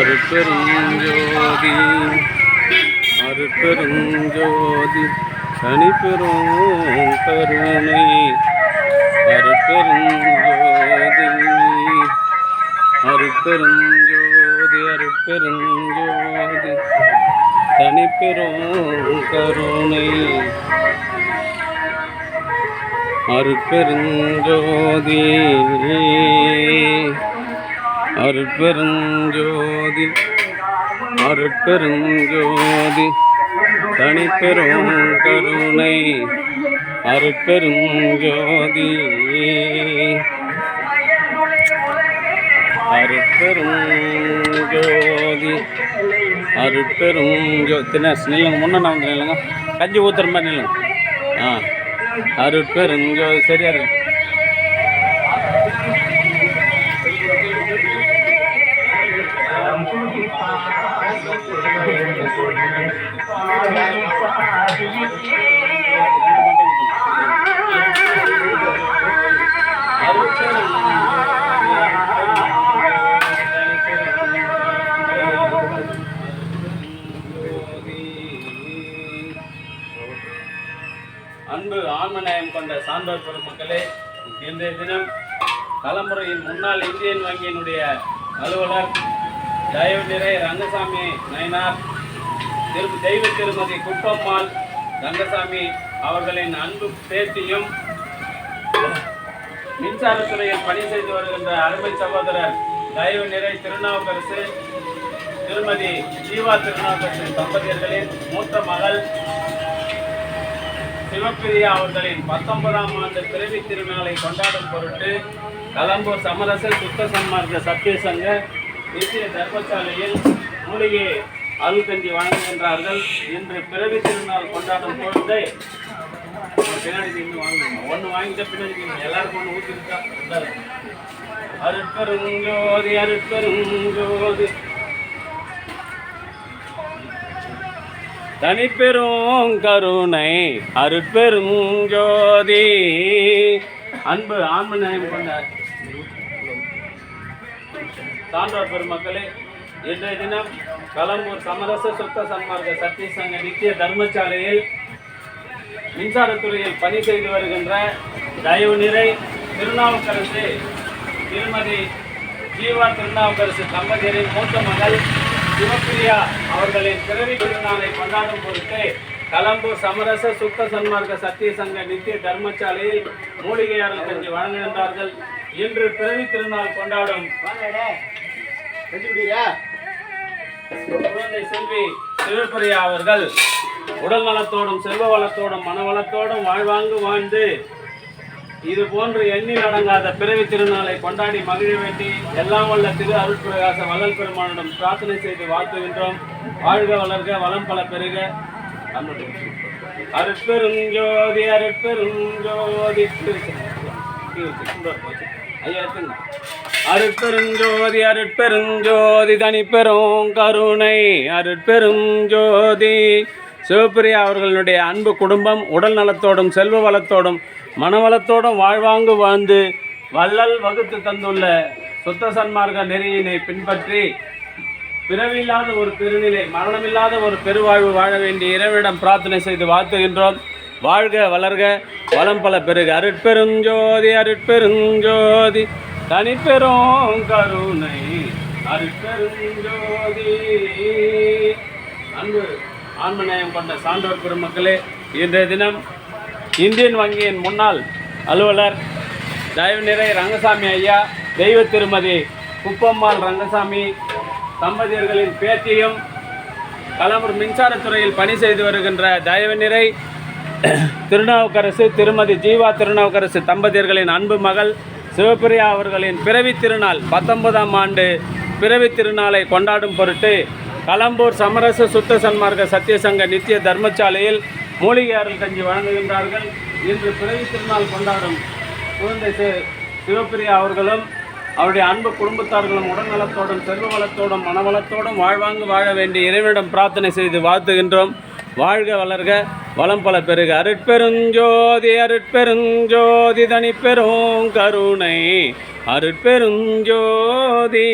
அருட்பெருஞ்சோதி அருட்பெருஞ்சோதி தனிப்பெரும் கருணை அருட்பெருஞ்சோதி அருட்பெருஞ்சோதி அருட்பெருஞ்சோதி தனிப்பெரும் கருணை அருட்பெருஞ்சோதி அருட்பெருஞ்சோதி அருட்பெருஞ்சோதி தனிப்பெரும் கருணை அருட்பெருஞ்சோதி அருட்பெருஞ்சோதி அருட்பெருஞ்சோதி நில்லுங்க முன்ன நான் வந்து நில்லுங்க கஞ்சி ஊத்துற மாதிரி நில்லுங்க அருட்பெருஞ்சோதி சரியா இருக்கு அன்பு ஆன்மநேயம் கொண்ட சான்றோர் பெருமக்களே, இன்றைய தினம் தலைமுறையின் முன்னாள் இந்தியன் வங்கியினுடைய அலுவலர் தயவு நிறை ரங்கசாமி நயினார் தெய்வ திருமதி குப்பம்மாள் ரங்கசாமி அவர்களின் அன்பு பேத்தியும் மின்சாரத்துறையில் பணி செய்து வருகின்ற அருமை சகோதரர் தயவு நிறை திருநாவுக்கரசு திருமதி ஜீவா திருநாவுக்கரசு தம்பதியர்களின் மூத்த மகள் சிவப்பிரியா அவர்களின் 19ஆம் ஆண்டு பிறவி திருநாளை கொண்டாடும் பொருட்டு கலம்பூர் சமரச சுத்த சன்மார்க்க சத்திய சங்க நித்திய தர்மசாலையில் மூலிகை அருள்கஞ்சி வழங்குகின்றார்கள். இன்று பிறவி திருநாள் கொண்டாடும் பொழுது பின்னாடி வாங்குங்க, ஒன்று வாங்கிட்ட பின்னாடி எல்லாருக்கும் ஒன்று ஊற்றிருக்கா. அருட்பெருஞ்சோதி அருட்பெருஞ்சோதி தனிப்பெரும் கருணை அருட்பெருஞ்சோதி. அன்பு ஆன்மநேயம் கொண்ட சான்றோர் பெருமக்களே, இன்றைய தினம் கலம்பூர் சமரச சுத்த சன்மார்க்க சத்திய சங்க நித்திய தர்மசாலையில் மின்சாரத்துறையில் பணி செய்து வருகின்ற தயவு நிறை திருநாவுக்கரசு திருமதி ஜீவா திருநாவுக்கரசு தம்பதியரின் மூத்த மகள் சிவப்பிரியா அவர்களின் பிறவி திருநாளை கொண்டாடும் பொருட்டு கலம்பூர் சமரச சுத்த சன்மார்க்க சத்திய சங்க நித்திய தர்மசாலையில் மூலிகை அருள்கஞ்சி வழங்குகின்றார்கள். இன்று பிறவி திருநாள் கொண்டாடும் குழந்தை செல்வி சிவப்பிரியா அவர்கள் உடல் நலத்தோடும் செல்வ வளத்தோடும் மன வளத்தோடும் வாழ்வாங்கு வாழ்ந்து இது போன்று எண்ணில் அடங்காத பிறவி திருநாளை கொண்டாடி மகிழ வேண்டி எல்லாம் வல்ல திரு அருட்பிரகாச வள்ளல் பெருமானிடம் பிரார்த்தனை செய்து வாழ்த்துகின்றோம். வாழ்க வளர்க வளம் பல பெருக. அருட்பெருஞ்சோதி அருட்பெருஞ்சோதி அருட்பெருஞ்சோதி அருட்பெருஞ்சோதி தனிப்பெரும் கருணை அருட்பெருஞ்சோதி. சிவப்பிரியா அவர்களுடைய அன்பு குடும்பம் உடல் நலத்தோடும் செல்வ வளத்தோடும் மனவளத்தோடும் வாழ்வாங்கு வாழ்ந்து வள்ளல் வகுத்து தந்துள்ள சுத்த சன்மார்க்க நெறியினை பின்பற்றி பிறவில்லாத ஒரு பெருநிலை மரணமில்லாத ஒரு பெருவாழ்வு வாழ வேண்டிய இறைவனிடம் பிரார்த்தனை செய்து வாழ்த்துகின்றோம். வாழ்க வளர்க வளம் பல பெருக. அருட்பெருஞ்சோதி அருட்பெருஞ்சோதி தனிப்பெரும் கருணை அருட்பெருஞ்சோதி. அன்பு ஆன்மநேயம் கொண்ட சான்றோர் பெருமக்களே, இன்றைய தினம் இந்தியன் வங்கியின் முன்னாள் அலுவலர் தயவு நிறை ரங்கசாமி ஐயா தெய்வ திருமதி குப்பம்மாள் ரங்கசாமி தம்பதியர்களின் பேத்தியும் கலம்பூர் மின்சாரத்துறையில் பணி செய்து வருகின்ற தயவு நிறை திருநாவுக்கரசு திருமதி ஜீவா திருநாவுக்கரசு தம்பதியர்களின் அன்பு மகள் சிவப்பிரியா அவர்களின் பிறவி திருநாள் 19ஆம் ஆண்டு பிறவி திருநாளை கொண்டாடும் பொருட்டு கலம்பூர் சமரச சுத்த சன்மார்க்க சத்திய சங்க நித்திய தர்மசாலையில் மூலிகை அருள்கஞ்சி வழங்குகின்றார்கள். இன்று பிறவி திருநாள் கொண்டாடும் குழந்தை சிவப்பிரியா அவர்களும் அவருடைய அன்பு குடும்பத்தார்களும் உடல்நலத்தோடும் செல்வ வளத்தோடும் மனவளத்தோடும் வாழ்வாங்கு வாழ வேண்டிய இறைவனிடம் பிரார்த்தனை செய்து வாழ்த்துகின்றோம். வாழ்க வளர்க வளம் பல பெருக. அருட்பெருஞ்சோதி அருட்பெருஞ்சோதி தனிப்பெரும் கருணை அருட்பெருஞ்சோதி.